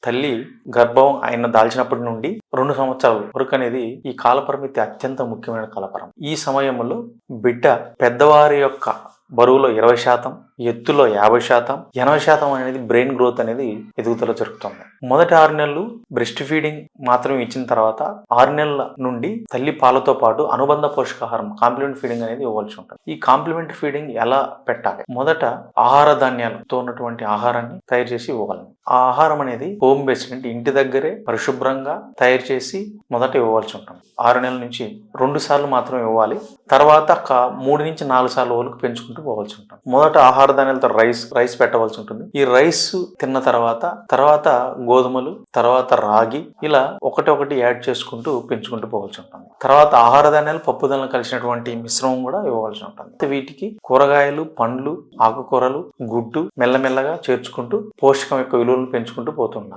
తల్లి గర్భం ఆయన దాల్చినప్పటి నుండి 2 సంవత్సరాల వరకు అనేది ఈ కాలపరిమితి అత్యంత ముఖ్యమైన కాలపరం. ఈ సమయంలో బిడ్డ పెద్దవారి యొక్క బరువులో 20%, ఎత్తులో 50%, 80% అనేది బ్రెయిన్ గ్రోత్ అనేది ఎదుగుదల జరుగుతుంది. మొదటి 6 నెలలు బ్రెస్ట్ ఫీడింగ్ మాత్రమే ఇచ్చిన తర్వాత 6 నెలల నుండి తల్లి పాలతో పాటు అనుబంధ పోషకాహారం కాంప్లిమెంట్ ఫీడింగ్ అనేది ఇవ్వాల్సి ఉంటుంది. ఈ కాంప్లిమెంట్ ఫీడింగ్ ఎలా పెట్టాలి? మొదట ఆహార ధాన్యాలతో ఉన్నటువంటి ఆహారాన్ని తయారు చేసి ఇవ్వాలి. ఆ ఆహారం అనేది హోమ్ బేస్డ్, అంటే ఇంటి దగ్గరే పరిశుభ్రంగా తయారు చేసి మొదట ఇవ్వాల్సి ఉంటుంది. 6 నెలల నుంచి 2 సార్లు మాత్రం ఇవ్వాలి. తర్వాత 3 నుంచి 4 సార్లు వరకు పెంచుకుంటూ పోవాల్సి ఉంటుంది. మొదట ఆహార ధాన్యాలతో రైస్ పెట్టవలసి ఉంటుంది. ఈ రైస్ తిన్న తర్వాత గోధుమలు, తర్వాత రాగి, ఇలా ఒకటి యాడ్ చేసుకుంటూ పెంచుకుంటూ పోవాల్సి ఉంటుంది. తర్వాత ఆహార ధాన్యాలు, పప్పు ధాన్యాలు కలిసినటువంటి మిశ్రమం కూడా ఇవ్వవలసి ఉంటుంది. వీటికి కూరగాయలు, పండ్లు, ఆకుకూరలు, గుడ్డు మెల్లమెల్లగా చేర్చుకుంటూ పోషకం యొక్క విలువలు పెంచుకుంటూ పోతున్నారు.